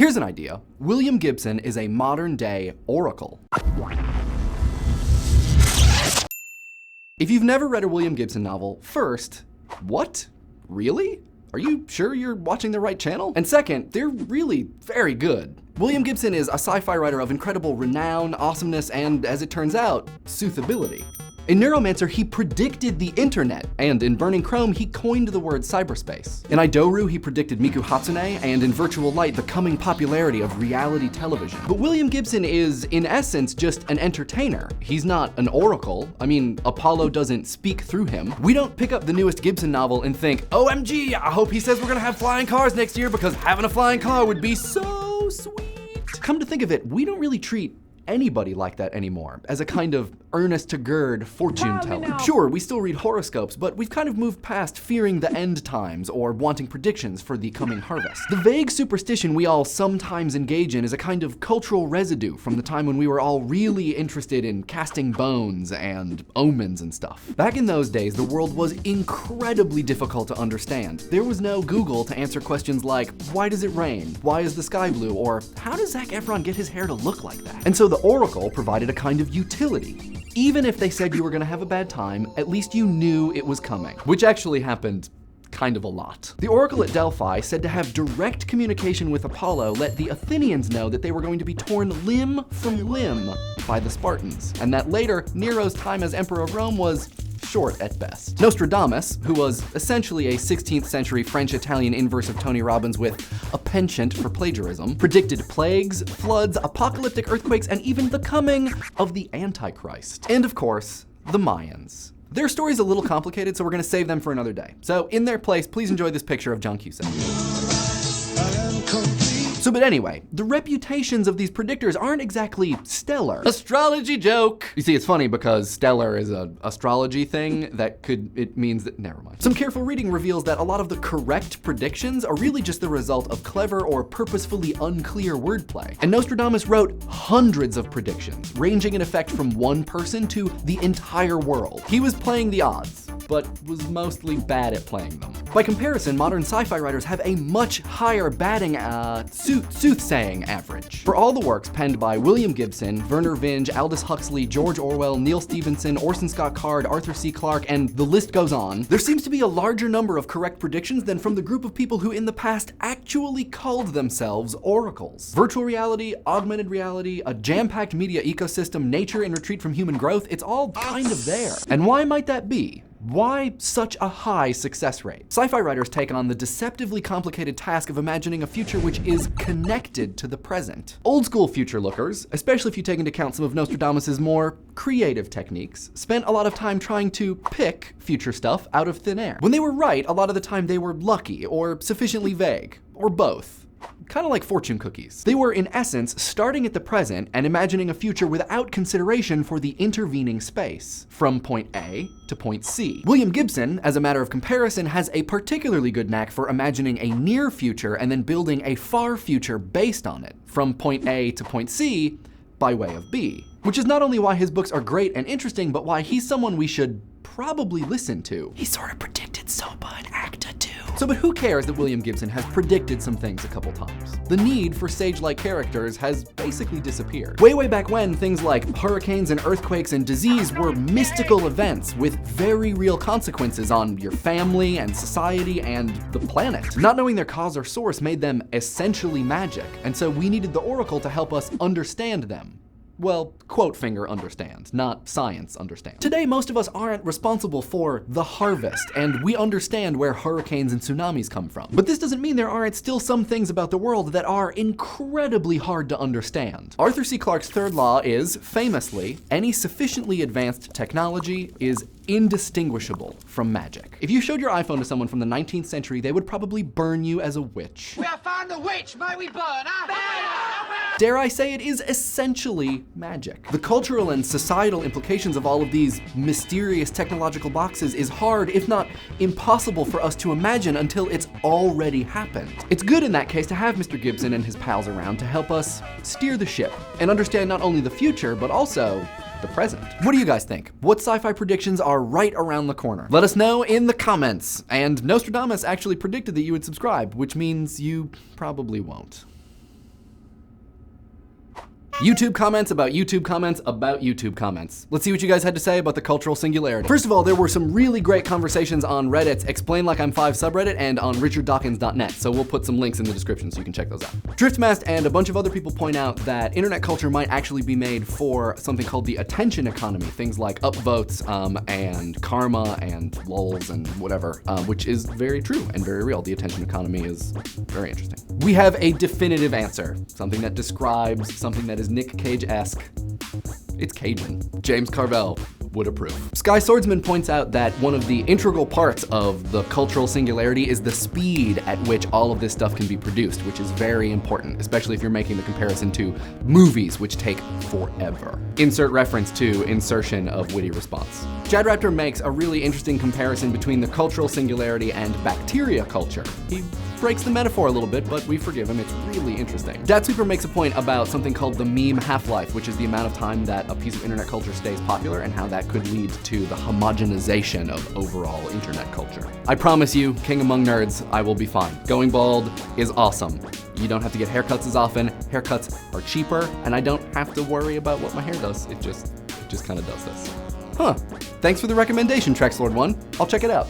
Here's an idea. William Gibson is a modern-day oracle. If you've never read a William Gibson novel, first, what? Really? Are you sure you're watching the right channel? And second, they're really very good. William Gibson is a sci-fi writer of incredible renown, awesomeness, and, as it turns out, soothability. In Neuromancer, he predicted the internet, and in Burning Chrome, he coined the word cyberspace. In Idoru, he predicted Miku Hatsune, and in Virtual Light, the coming popularity of reality television. But William Gibson is, in essence, just an entertainer. He's not an oracle. I mean, Apollo doesn't speak through him. We don't pick up the newest Gibson novel and think, OMG, I hope he says we're gonna have flying cars next year because having a flying car would be so sweet. Come to think of it, we don't really treat anybody like that anymore, as a kind of Ernest to Gerd fortune teller. Sure, we still read horoscopes, but we've kind of moved past fearing the end times or wanting predictions for the coming harvest. The vague superstition we all sometimes engage in is a kind of cultural residue from the time when we were all really interested in casting bones and omens and stuff. Back in those days, the world was incredibly difficult to understand. There was no Google to answer questions like, why does it rain? Why is the sky blue? Or how does Zac Efron get his hair to look like that? And so the oracle provided a kind of utility. Even if they said you were gonna have a bad time, at least you knew it was coming, which actually happened kind of a lot. The oracle at Delphi, said to have direct communication with Apollo, let the Athenians know that they were going to be torn limb from limb by the Spartans, and that later, Nero's time as emperor of Rome was short at best. Nostradamus, who was essentially a 16th century French-Italian inverse of Tony Robbins with a penchant for plagiarism, predicted plagues, floods, apocalyptic earthquakes, and even the coming of the Antichrist. And of course, the Mayans. Their story's a little complicated, so we're gonna save them for another day. So in their place, please enjoy this picture of John Cusack. But anyway, the reputations of these predictors aren't exactly stellar. Astrology joke! You see, it's funny because stellar is an astrology thing it means that, never mind. Some careful reading reveals that a lot of the correct predictions are really just the result of clever or purposefully unclear wordplay. And Nostradamus wrote hundreds of predictions, ranging in effect from one person to the entire world. He was playing the odds, but was mostly bad at playing them. By comparison, modern sci-fi writers have a much higher batting soothsaying average. For all the works penned by William Gibson, Werner Vinge, Aldous Huxley, George Orwell, Neil Stephenson, Orson Scott Card, Arthur C. Clarke, and the list goes on, there seems to be a larger number of correct predictions than from the group of people who in the past actually called themselves oracles. Virtual reality, augmented reality, a jam-packed media ecosystem, nature in retreat from human growth, it's all kind of there. And why might that be? Why such a high success rate? Sci-fi writers take on the deceptively complicated task of imagining a future which is connected to the present. Old school future lookers, especially if you take into account some of Nostradamus's more creative techniques, spent a lot of time trying to pick future stuff out of thin air. When they were right, a lot of the time they were lucky or sufficiently vague, or both. Kind of like fortune cookies. They were, in essence, starting at the present and imagining a future without consideration for the intervening space, from point A to point C. William Gibson, as a matter of comparison, has a particularly good knack for imagining a near future and then building a far future based on it, from point A to point C by way of B. Which is not only why his books are great and interesting, but why he's someone we should probably listen to. He sort of predicted Sopa in Acta 2. But who cares that William Gibson has predicted some things a couple times? The need for sage-like characters has basically disappeared. Way back when, things like hurricanes and earthquakes and disease were mystical events with very real consequences on your family and society and the planet. Not knowing their cause or source made them essentially magic, and so we needed the oracle to help us understand them. Well, quote finger understand, not science understand. Today, most of us aren't responsible for the harvest, and we understand where hurricanes and tsunamis come from. But this doesn't mean there aren't still some things about the world that are incredibly hard to understand. Arthur C. Clarke's third law is, famously, any sufficiently advanced technology is indistinguishable from magic. If you showed your iPhone to someone from the 19th century, they would probably burn you as a witch. We have found the witch, may we burn her? Dare I say it is essentially magic. The cultural and societal implications of all of these mysterious technological boxes is hard, if not impossible, for us to imagine until it's already happened. It's good in that case to have Mr. Gibson and his pals around to help us steer the ship and understand not only the future, but also the present. What do you guys think? What sci-fi predictions are right around the corner? Let us know in the comments. And Nostradamus actually predicted that you would subscribe, which means you probably won't. YouTube comments about YouTube comments about YouTube comments. Let's see what you guys had to say about the cultural singularity. First of all, there were some really great conversations on Reddit's Explain Like I'm 5 subreddit and on richarddawkins.net, so we'll put some links in the description so you can check those out. Driftmast and a bunch of other people point out that internet culture might actually be made for something called the attention economy, things like upvotes and karma and lols and whatever, which is very true and very real. The attention economy is very interesting. We have a definitive answer, something that describes something that is Nick Cage-esque. It's Cajun. James Carvell would approve. Sky Swordsman points out that one of the integral parts of the cultural singularity is the speed at which all of this stuff can be produced, which is very important, especially if you're making the comparison to movies, which take forever. Insert reference to insertion of witty response. Jadraptor makes a really interesting comparison between the cultural singularity and bacteria culture. He breaks the metaphor a little bit, but we forgive him, it's really interesting. Datsweeper makes a point about something called the meme half-life, which is the amount of time that a piece of internet culture stays popular and how that could lead to the homogenization of overall internet culture. I promise you, king among nerds, I will be fine. Going bald is awesome. You don't have to get haircuts as often, haircuts are cheaper, and I don't have to worry about what my hair does. It just kind of does this. Huh. Thanks for the recommendation, Trexlord1. I'll check it out.